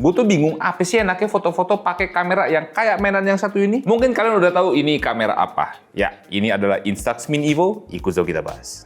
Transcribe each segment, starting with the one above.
Gue tuh bingung apa sih enaknya foto-foto pakai kamera yang kayak mainan yang satu ini. Mungkin kalian udah tahu ini kamera apa. Ya, ini adalah Instax Mini Evo. Ikut kita bahas.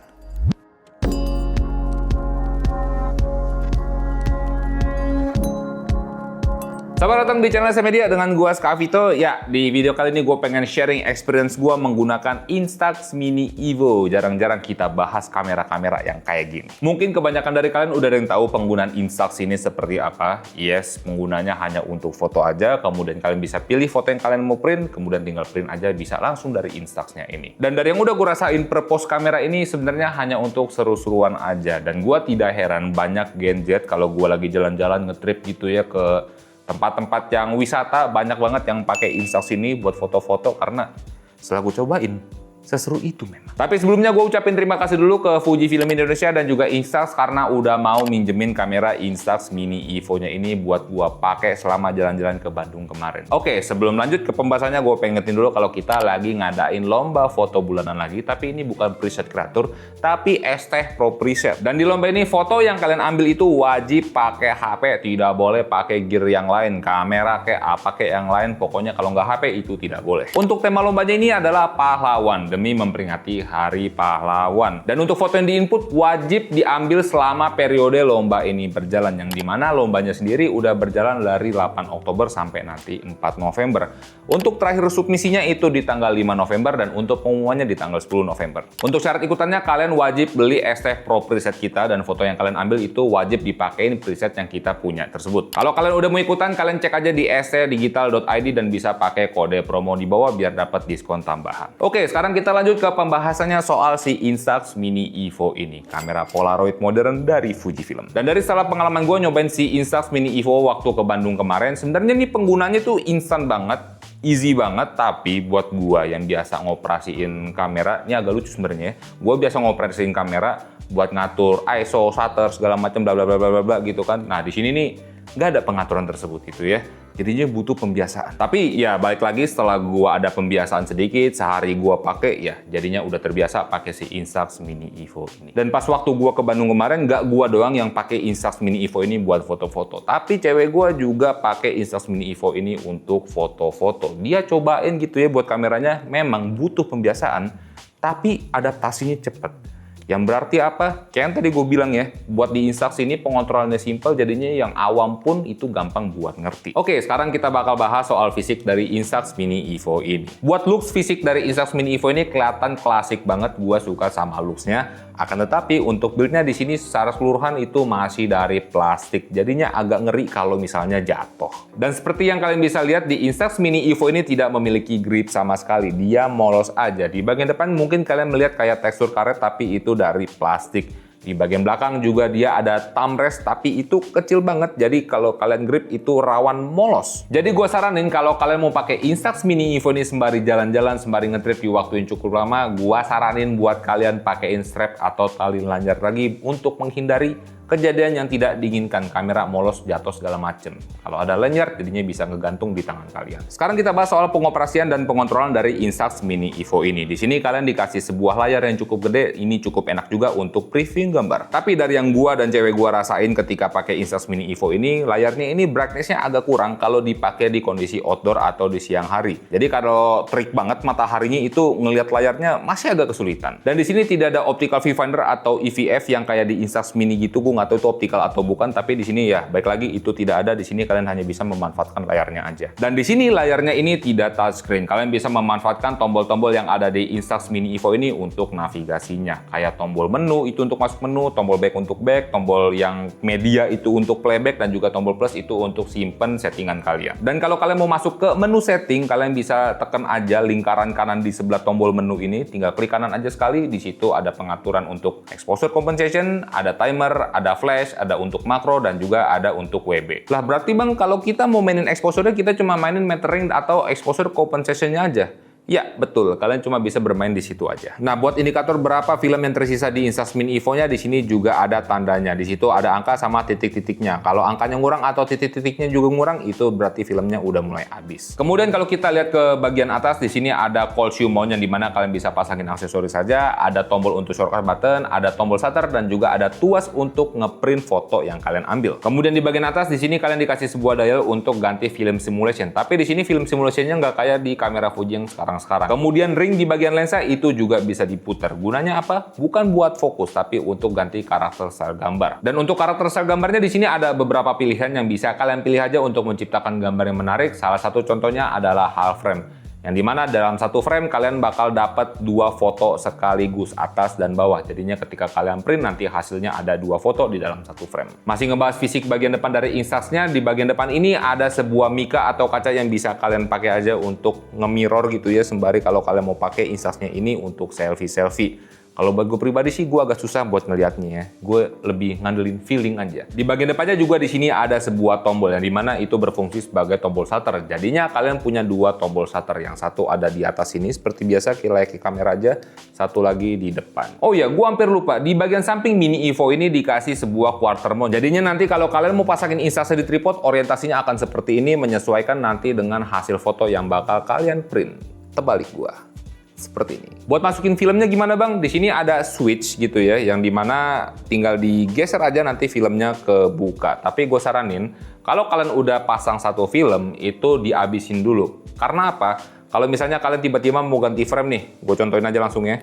Selamat datang di channel Semedia dengan gua Skavito. Ya, di video kali ini gue pengen sharing experience gua menggunakan Instax Mini Evo. Jarang-jarang kita bahas kamera-kamera yang kayak gini. Mungkin kebanyakan dari kalian udah ada yang tahu penggunaan Instax ini seperti apa. Yes, penggunanya hanya untuk foto aja. Kemudian kalian bisa pilih foto yang kalian mau print, kemudian tinggal print aja bisa langsung dari Instax-nya ini. Dan dari yang udah gue rasain, purpose kamera ini sebenarnya hanya untuk seru-seruan aja. Dan gua tidak heran banyak gadget kalau gua lagi jalan-jalan ngetrip gitu ya ke tempat-tempat yang wisata, banyak banget yang pakai Instax ini buat foto-foto karena setelah gue cobain, seseru itu memang. Tapi sebelumnya gue ucapin terima kasih dulu ke Fujifilm Indonesia dan juga Instax karena udah mau minjemin kamera Instax Mini Evo-nya ini buat gue pakai selama jalan-jalan ke Bandung kemarin. Oke, sebelum lanjut ke pembahasannya, gue pengetin dulu kalau kita lagi ngadain lomba foto bulanan lagi, tapi ini bukan preset kreator, tapi Esteh Pro Preset. Dan di lomba ini foto yang kalian ambil itu wajib pakai HP, tidak boleh pakai gear yang lain, kamera kayak apa kayak yang lain, pokoknya kalau nggak HP itu tidak boleh. Untuk tema lombanya ini adalah pahlawan, demi memperingati Hari Pahlawan. Dan untuk foto yang diinput wajib diambil selama periode lomba ini berjalan, yang dimana lombanya sendiri udah berjalan dari 8 Oktober sampai nanti 4 November. Untuk terakhir submisinya itu di tanggal 5 November dan untuk pengumumannya di tanggal 10 November. Untuk syarat ikutannya kalian wajib beli Esteh Pro Preset kita dan foto yang kalian ambil itu wajib dipakein preset yang kita punya tersebut. Kalau kalian udah mau ikutan, kalian cek aja di estehdigital.id dan bisa pakai kode promo di bawah biar dapat diskon tambahan. Oke, sekarang kita lanjut ke pembahasannya soal si Instax Mini Evo ini, kamera Polaroid modern dari Fujifilm. Dan dari setelah pengalaman gue nyobain si Instax Mini Evo waktu ke Bandung kemarin, sebenarnya nih penggunanya tuh instan banget, easy banget, tapi buat gue yang biasa ngoperasiin kamera, ini agak lucu sebenarnya. Gue biasa ngoperasiin kamera buat ngatur ISO, shutter, segala macam bla bla bla bla bla gitu kan. Nah, di sini nih nggak ada pengaturan tersebut gitu ya. Jadinya butuh pembiasaan. Tapi ya balik lagi setelah gua ada pembiasaan sedikit, sehari gua pakai ya jadinya udah terbiasa pakai si Instax Mini Evo ini. Dan pas waktu gua ke Bandung kemarin, nggak gua doang yang pakai Instax Mini Evo ini buat foto-foto. Tapi cewek gua juga pakai Instax Mini Evo ini untuk foto-foto. Dia cobain gitu ya buat kameranya, memang butuh pembiasaan, tapi adaptasinya cepet. Yang berarti apa? Kayak yang tadi gue bilang ya, buat di Instax ini pengontrolannya simple, jadinya yang awam pun itu gampang buat ngerti. Oke, sekarang kita bakal bahas soal fisik dari Instax Mini Evo ini. Buat looks fisik dari Instax Mini Evo ini kelihatan klasik banget, gue suka sama looksnya. Akan tetapi untuk build-nya di sini secara keseluruhan itu masih dari plastik, jadinya agak ngeri kalau misalnya jatuh. Dan seperti yang kalian bisa lihat di Instax Mini Evo ini tidak memiliki grip sama sekali, dia molos aja. Di bagian depan mungkin kalian melihat kayak tekstur karet, tapi itu dari plastik. Di bagian belakang juga dia ada thumb rest, tapi itu kecil banget, jadi kalau kalian grip itu rawan molos. Jadi gue saranin kalau kalian mau pakai Instax Mini Evo ini sembari jalan-jalan, sembari ngetrip di waktu yang cukup lama, gue saranin buat kalian pakein strap atau tali lanjar lagi untuk menghindari kejadian yang tidak diinginkan, kamera molos, jatuh segala macem. Kalau ada lanyard, jadinya bisa ngegantung di tangan kalian. Sekarang kita bahas soal pengoperasian dan pengontrolan dari Instax Mini Evo ini. Di sini kalian dikasih sebuah layar yang cukup gede, ini cukup enak juga untuk preview gambar. Tapi dari yang gua dan cewek gua rasain ketika pakai Instax Mini Evo ini, layarnya ini brightness-nya agak kurang kalau dipakai di kondisi outdoor atau di siang hari. Jadi kalau terik banget mataharinya itu ngelihat layarnya masih agak kesulitan. Dan di sini tidak ada optical viewfinder atau EVF yang kayak di Instax Mini gitu, gua nggak tahu itu optical atau bukan, tapi di sini ya baik lagi itu tidak ada. Di sini kalian hanya bisa memanfaatkan layarnya aja. Dan di sini layarnya ini tidak touchscreen. Kalian bisa memanfaatkan tombol-tombol yang ada di Instax Mini Evo ini untuk navigasinya. Kayak tombol menu itu untuk masuk menu, tombol back untuk back, tombol yang media itu untuk playback, dan juga tombol plus itu untuk simpen settingan kalian. Dan kalau kalian mau masuk ke menu setting, kalian bisa tekan aja lingkaran kanan di sebelah tombol menu ini, tinggal klik kanan aja sekali. Di situ ada pengaturan untuk exposure compensation, ada timer, ada flash, ada untuk makro, dan juga ada untuk WB. Lah berarti bang, kalau kita mau mainin exposure kita cuma mainin metering atau exposure compensation-nya aja. Ya, betul. Kalian cuma bisa bermain di situ aja. Nah, buat indikator berapa film yang tersisa di Instax Mini Evo-nya, di sini juga ada tandanya. Di situ ada angka sama titik-titiknya. Kalau angkanya ngurang atau titik-titiknya juga ngurang, itu berarti filmnya udah mulai habis. Kemudian kalau kita lihat ke bagian atas, di sini ada Colsium mount yang dimana kalian bisa pasangin aksesoris saja. Ada tombol untuk shortcut button, ada tombol shutter, dan juga ada tuas untuk ngeprint foto yang kalian ambil. Kemudian di bagian atas, di sini kalian dikasih sebuah dial untuk ganti film simulation. Tapi di sini film simulationnya nggak kayak di kamera Fuji yang sekarang. Kemudian ring di bagian lensa itu juga bisa diputar. Gunanya apa? Bukan buat fokus, tapi untuk ganti karakter style gambar. Dan untuk karakter style gambarnya di sini ada beberapa pilihan yang bisa kalian pilih aja untuk menciptakan gambar yang menarik. Salah satu contohnya adalah half frame. Yang dimana dalam satu frame kalian bakal dapat 2 foto sekaligus, atas dan bawah. Jadinya ketika kalian print nanti hasilnya ada 2 foto di dalam satu frame. Masih ngebahas fisik bagian depan dari Instax-nya, di bagian depan ini ada sebuah mika atau kaca yang bisa kalian pakai aja untuk nge-mirror gitu ya, sembari kalau kalian mau pakai Instax-nya ini untuk selfie-selfie. Kalau buat gue pribadi sih, gue agak susah buat ngeliatnya ya. Gue lebih ngandelin feeling aja. Di bagian depannya juga di sini ada sebuah tombol yang dimana itu berfungsi sebagai tombol shutter. Jadinya kalian punya 2 tombol shutter. Yang satu ada di atas sini seperti biasa, kayak kamera aja. Satu lagi di depan. Oh ya, gue hampir lupa. Di bagian samping Mini Evo ini dikasih sebuah quarter mount. Jadinya nanti kalau kalian mau pasangin Instax di tripod, orientasinya akan seperti ini, menyesuaikan nanti dengan hasil foto yang bakal kalian print. Terbalik gue. Seperti ini. Buat masukin filmnya gimana bang? Di sini ada switch gitu ya, yang dimana tinggal digeser aja nanti filmnya kebuka. Tapi gue saranin, kalau kalian udah pasang satu film, itu dihabisin dulu. Karena apa? Kalau misalnya kalian tiba-tiba mau ganti frame nih, gue contohin aja langsung ya.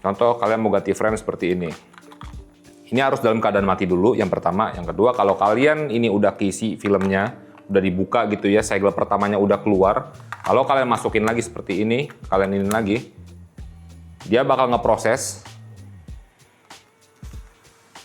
Contoh kalian mau ganti frame seperti ini. Ini harus dalam keadaan mati dulu, yang pertama. Yang kedua, kalau kalian ini udah keisi filmnya, udah dibuka gitu ya, segel pertamanya udah keluar. Kalau kalian masukin lagi seperti ini, kalian ini lagi, dia bakal ngeproses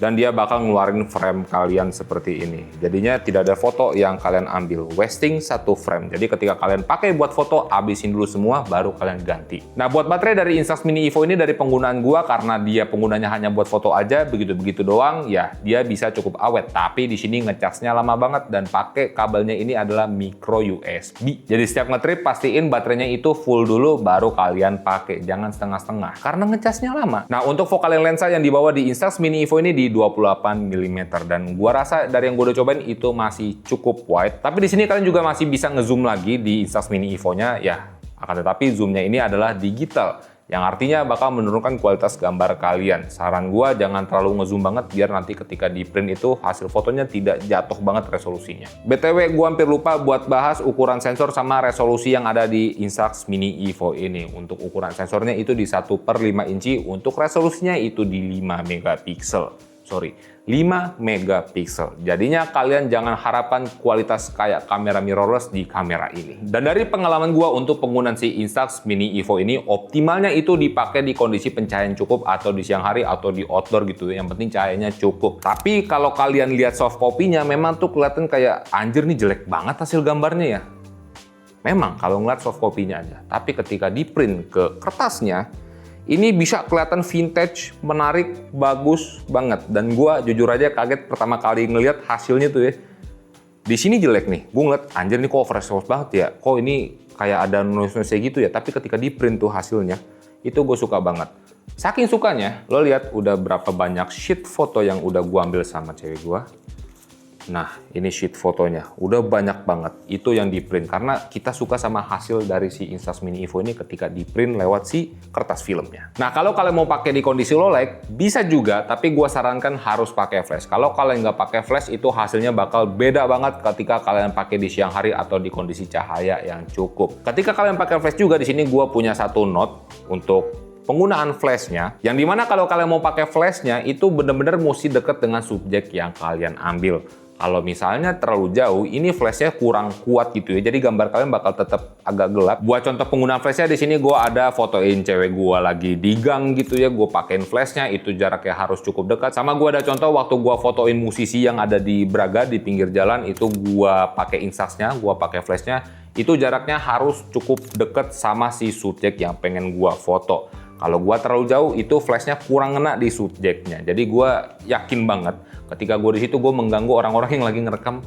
dan dia bakal ngeluarin frame kalian seperti ini. Jadinya tidak ada foto yang kalian ambil, wasting satu frame. Jadi ketika kalian pakai buat foto, habisin dulu semua, baru kalian ganti. Nah, buat baterai dari Instax Mini Evo ini dari penggunaan gua, karena dia penggunanya hanya buat foto aja, begitu-begitu doang, ya dia bisa cukup awet. Tapi di sini ngecasnya lama banget dan pakai kabelnya ini adalah micro USB. Jadi setiap ngetrip pastiin baterainya itu full dulu, baru kalian pakai. Jangan setengah-setengah, karena ngecasnya lama. Nah, untuk focal lensa yang dibawa di Instax Mini Evo ini di 28 mm, dan gua rasa dari yang gua udah cobain itu masih cukup wide. Tapi di sini kalian juga masih bisa ngezoom lagi di Instax Mini Evo-nya ya. Akan tetapi zoomnya ini adalah digital, yang artinya bakal menurunkan kualitas gambar kalian. Saran gua jangan terlalu ngezoom banget biar nanti ketika di print itu hasil fotonya tidak jatuh banget resolusinya. BTW gua hampir lupa buat bahas ukuran sensor sama resolusi yang ada di Instax Mini Evo ini. Untuk ukuran sensornya itu di 1/5 inci, untuk resolusinya itu di 5 megapiksel. 5 megapiksel. Jadinya kalian jangan harapkan kualitas kayak kamera mirrorless di kamera ini. Dan dari pengalaman gua untuk penggunaan si Instax Mini Evo ini, optimalnya itu dipakai di kondisi pencahayaan cukup atau di siang hari atau di outdoor gitu ya. Yang penting cahayanya cukup. Tapi kalau kalian lihat soft copy-nya, memang tuh kelihatan kayak anjir nih jelek banget hasil gambarnya ya. Memang kalau ngeliat soft copy-nya aja. Tapi ketika di print ke kertasnya, ini bisa kelihatan vintage, menarik, bagus banget. Dan gue jujur aja kaget pertama kali ngelihat hasilnya tuh ya. Di sini jelek nih, gue ngeliat anjir nih kok overexposed banget ya. Kok ini kayak ada noise-noise gitu ya. Tapi ketika di print tuh hasilnya, itu gue suka banget. Saking sukanya, lo lihat udah berapa banyak sheet foto yang udah gue ambil sama cewek gue. Nah, ini sheet fotonya. Udah banyak banget. Itu yang di print. Karena kita suka sama hasil dari si Instax Mini Evo ini ketika di print lewat si kertas filmnya. Nah, kalau kalian mau pakai di kondisi low light, bisa juga. Tapi gue sarankan harus pakai flash. Kalau kalian nggak pakai flash, itu hasilnya bakal beda banget ketika kalian pakai di siang hari atau di kondisi cahaya yang cukup. Ketika kalian pakai flash juga, di sini gue punya satu note untuk penggunaan flashnya, yang dimana kalau kalian mau pakai flashnya itu bener-bener mesti deket dengan subjek yang kalian ambil. Kalau misalnya terlalu jauh, ini flashnya kurang kuat gitu ya, jadi gambar kalian bakal tetap agak gelap. Buat contoh penggunaan flashnya di sini gue ada fotoin cewek gue lagi di gang gitu ya, gue pakein flashnya, itu jaraknya harus cukup dekat. Sama gue ada contoh waktu gue fotoin musisi yang ada di Braga di pinggir jalan, itu gue pakai Instax-nya, gue pakai flashnya, itu jaraknya harus cukup deket sama si subjek yang pengen gue foto. Kalau gue terlalu jauh, itu flashnya kurang ngena di subjeknya. Jadi gue yakin banget ketika gue di situ gue mengganggu orang-orang yang lagi ngerekam.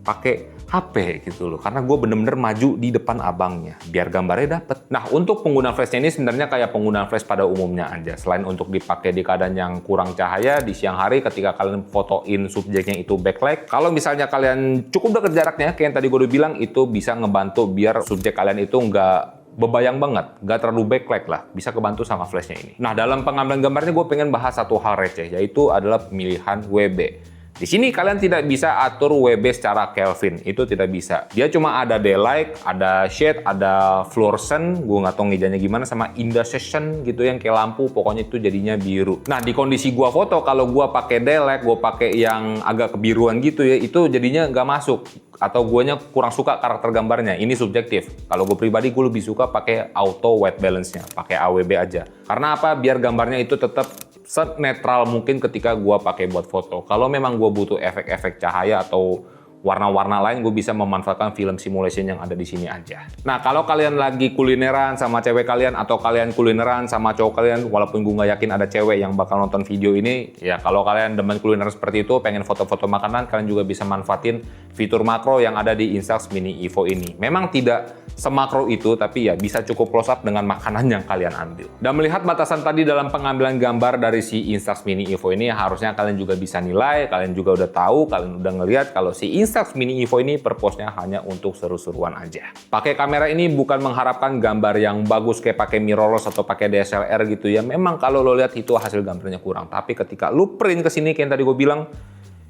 pakai HP gitu loh, karena gue bener-bener maju di depan abangnya biar gambarnya dapet. Nah, untuk penggunaan flashnya ini sebenarnya kayak penggunaan flash pada umumnya aja. Selain untuk dipakai di keadaan yang kurang cahaya di siang hari ketika kalian fotoin subjeknya itu backlight. Kalau misalnya kalian cukup dekat jaraknya, kayak yang tadi gue udah bilang, itu bisa ngebantu biar subjek kalian itu nggak bebayang banget, nggak terlalu backlight lah, bisa kebantu sama flashnya ini. Nah, dalam pengambilan gambarnya gue pengen bahas satu hal receh, yaitu adalah pemilihan WB. Di sini kalian tidak bisa atur WB secara Kelvin, itu tidak bisa. Dia cuma ada daylight, ada shade, ada fluorescent, gue nggak tahu ngejanya gimana, sama indecision gitu yang kayak lampu, pokoknya itu jadinya biru. Nah, di kondisi gua foto, kalau gua pakai daylight, gua pakai yang agak kebiruan gitu ya, itu jadinya nggak masuk. Atau guanya kurang suka karakter gambarnya, ini subjektif. Kalau gue pribadi, gue lebih suka pakai auto white balance-nya, pakai AWB aja. Karena apa? Biar gambarnya itu tetap senetral mungkin ketika gua pakai buat foto. Kalau memang gua butuh efek-efek cahaya atau warna-warna lain, gue bisa memanfaatkan film simulation yang ada di sini aja. Nah, kalau kalian lagi kulineran sama cewek kalian, atau kalian kulineran sama cowok kalian, walaupun gue nggak yakin ada cewek yang bakal nonton video ini, ya kalau kalian demen kuliner seperti itu, pengen foto-foto makanan, kalian juga bisa manfaatin fitur makro yang ada di Instax Mini Evo ini. Memang tidak semakro itu, tapi ya bisa cukup close up dengan makanan yang kalian ambil. Dan melihat batasan tadi dalam pengambilan gambar dari si Instax Mini Evo ini, harusnya kalian juga bisa nilai, kalian juga udah tahu, kalian udah ngelihat kalau si Instax Mini Evo ini purpose-nya hanya untuk seru-seruan aja. Pakai kamera ini bukan mengharapkan gambar yang bagus kayak pakai mirrorless atau pakai DSLR gitu ya. Memang kalau lo lihat itu hasil gambarnya kurang, tapi ketika lo print ke sini kayak yang tadi gue bilang,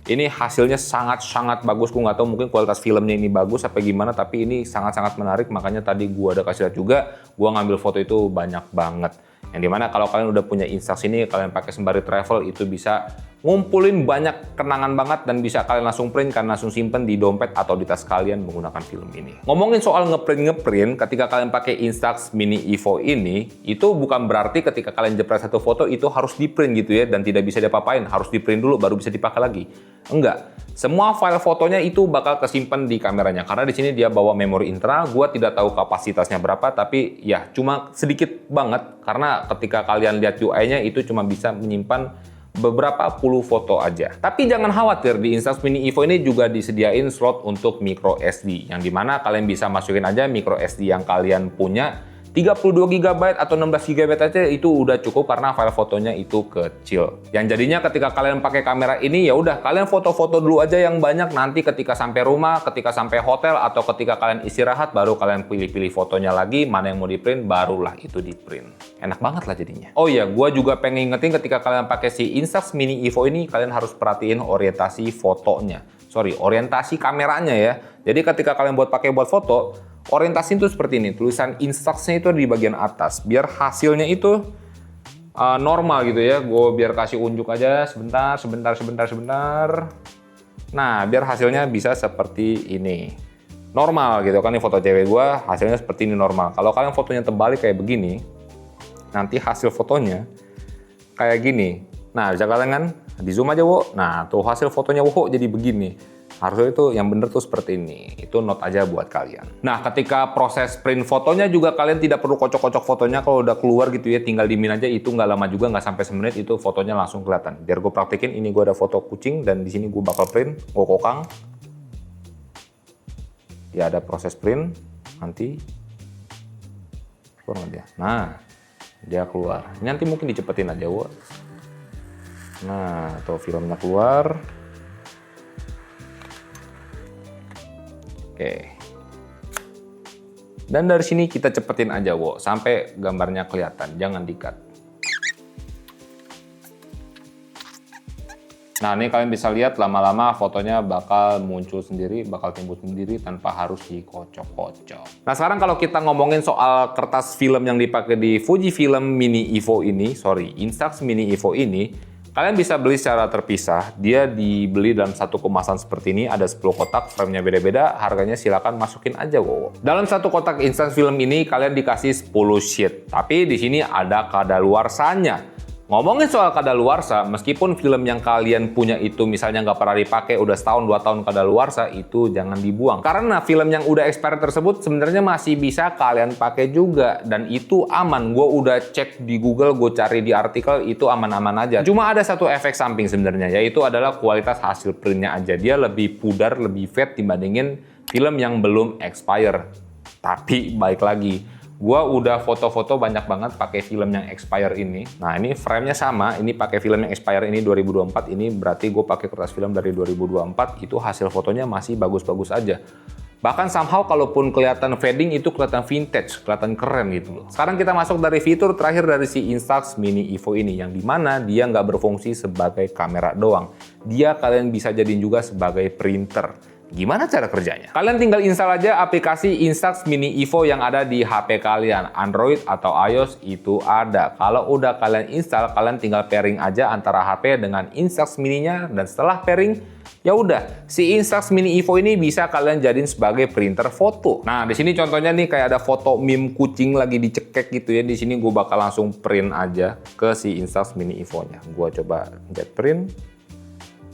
ini hasilnya sangat-sangat bagus. Gue nggak tahu mungkin kualitas filmnya ini bagus apa gimana, tapi ini sangat-sangat menarik. Makanya tadi gue ada kasih lihat juga, gue ngambil foto itu banyak banget. Yang dimana kalau kalian udah punya Instax ini, kalian pakai sembari travel, itu bisa ngumpulin banyak kenangan banget dan bisa kalian langsung print, kalian langsung simpen di dompet atau di tas kalian menggunakan film ini. Ngomongin soal ngeprint, ketika kalian pakai Instax Mini Evo ini, itu bukan berarti ketika kalian jepret satu foto itu harus di print gitu ya, dan tidak bisa diapa-apain, harus di print dulu baru bisa dipakai lagi. Enggak, semua file fotonya itu bakal kesimpan di kameranya, karena di sini dia bawa memori internal. Gua tidak tahu kapasitasnya berapa, tapi ya cuma sedikit banget, karena ketika kalian lihat UI-nya itu cuma bisa menyimpan beberapa puluh foto aja. Tapi jangan khawatir, di Instax Mini Evo ini juga disediain slot untuk micro SD, yang dimana kalian bisa masukin aja micro SD yang kalian punya. 32 GB atau 16 GB aja itu udah cukup karena file fotonya itu kecil. Yang jadinya ketika kalian pakai kamera ini, ya udah kalian foto-foto dulu aja yang banyak, nanti ketika sampai rumah, ketika sampai hotel, atau ketika kalian istirahat, baru kalian pilih-pilih fotonya lagi, mana yang mau di-print, barulah itu di-print. Enak banget lah jadinya. Oh iya, gua juga pengen ingetin ketika kalian pakai si Instax Mini Evo ini, kalian harus perhatiin orientasi fotonya. Orientasi kameranya ya. Jadi ketika kalian buat foto, orientasi itu seperti ini, tulisan Instax-nya itu di bagian atas, biar hasilnya itu normal gitu ya. Gue biar kasih unjuk aja sebentar. Nah, biar hasilnya bisa seperti ini, normal gitu kan. Ini foto cewek gue, hasilnya seperti ini normal. Kalau kalian fotonya terbalik kayak begini, nanti hasil fotonya kayak gini. Nah, bisa kalian kan di zoom aja, wo. Nah, tuh hasil fotonya wo jadi begini. Harusnya itu yang bener tuh seperti ini. Itu note aja buat kalian. Nah, ketika proses print fotonya juga kalian tidak perlu kocok-kocok fotonya. Kalau udah keluar gitu ya, tinggal dimin aja. Itu nggak lama juga, nggak sampai semenit itu fotonya langsung kelihatan. Biar gue praktekin, ini gue ada foto kucing dan di sini gue bakal print, gue kokang. Ya ada proses print, nanti keluar dia. Nah, dia keluar. Ini nanti mungkin dicepetin aja, wo. Nah, tuh filmnya keluar. Oke. Dan dari sini kita cepetin aja, wo, sampai gambarnya kelihatan, jangan di-cut. Nah, ini kalian bisa lihat lama-lama fotonya bakal muncul sendiri, bakal timbul sendiri tanpa harus dikocok-kocok. Nah, sekarang kalau kita ngomongin soal kertas film yang dipakai di Fujifilm Mini Evo ini, Instax Mini Evo ini, kalian bisa beli secara terpisah. Dia dibeli dalam satu kemasan seperti ini, ada 10 kotak, framenya beda-beda, harganya silakan masukin aja, wo. Dalam satu kotak Instax film ini kalian dikasih 10 sheet, tapi di sini ada kadaluarsanya. Ngomongin soal kadaluarsa, meskipun film yang kalian punya itu misalnya nggak pernah dipakai, udah setahun 2 tahun kadaluarsa, itu jangan dibuang. Karena film yang udah expired tersebut sebenarnya masih bisa kalian pakai juga. Dan itu aman. Gue udah cek di Google, gue cari di artikel, itu aman-aman aja. Cuma ada satu efek samping sebenarnya, yaitu adalah kualitas hasil printnya aja. Dia lebih pudar, lebih fade dibandingin film yang belum expire. Tapi balik lagi, gua udah foto-foto banyak banget pakai film yang expire ini. Nah, ini frame-nya sama. Ini pakai film yang expire ini 2024. Ini berarti gue pakai kertas film dari 2024. Itu hasil fotonya masih bagus-bagus aja. Bahkan somehow kalaupun kelihatan fading itu kelihatan vintage, kelihatan keren gitu loh. Sekarang kita masuk dari fitur terakhir dari si Instax Mini Evo ini, yang dimana dia nggak berfungsi sebagai kamera doang. Dia kalian bisa jadiin juga sebagai printer. Gimana cara kerjanya? Kalian tinggal install aja aplikasi Instax Mini Evo yang ada di HP kalian. Android atau iOS itu ada. Kalau udah kalian install, kalian tinggal pairing aja antara HP dengan Instax Mini-nya. Dan setelah pairing, ya udah, si Instax Mini Evo ini bisa kalian jadiin sebagai printer foto. Nah, di sini contohnya nih kayak ada foto meme kucing lagi dicekek gitu ya. Di sini gue bakal langsung print aja ke si Instax Mini Evo-nya. Gue coba get print.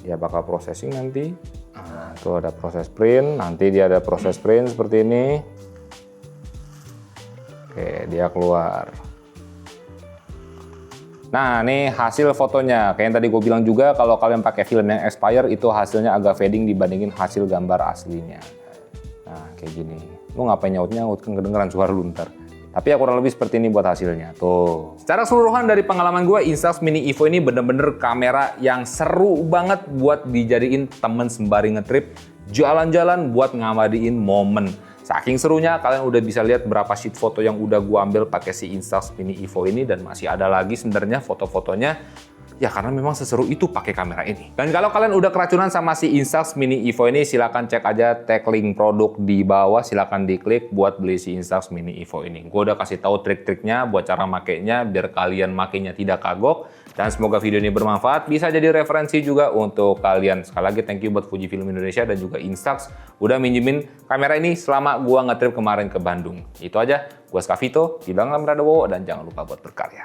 Dia bakal processing nanti. Nah, itu ada proses print, nanti dia ada proses print seperti ini. Oke, dia keluar. Nah, ini hasil fotonya. Kayak yang tadi gue bilang juga, kalau kalian pakai film yang expire, itu hasilnya agak fading dibandingin hasil gambar aslinya. Nah, kayak gini. Lu ngapain nyaut-nyaut, kan kedengeran suara lu ntar. Tapi ya kurang lebih seperti ini buat hasilnya. Tuh. Secara keseluruhan dari pengalaman gue, Instax Mini Evo ini bener-bener kamera yang seru banget buat dijadiin temen sembari ngetrip, jalan-jalan buat ngabadiin momen. Saking serunya, kalian udah bisa lihat berapa sheet foto yang udah gue ambil pakai si Instax Mini Evo ini, dan masih ada lagi sebenarnya foto-fotonya. Ya karena memang seseru itu pakai kamera ini. Dan kalau kalian udah keracunan sama si Instax Mini Evo ini, silahkan cek aja tag link produk di bawah, silahkan diklik buat beli si Instax Mini Evo ini. Gue udah kasih tahu trik-triknya buat cara makainya biar kalian makainya tidak kagok. Dan semoga video ini bermanfaat, bisa jadi referensi juga untuk kalian. Sekali lagi thank you buat Fujifilm Indonesia dan juga Instax udah minjemin kamera ini selama gua ngetrip kemarin ke Bandung. Itu aja, gua Skavito, bilang kamera Dowo, dan jangan lupa buat berkarya.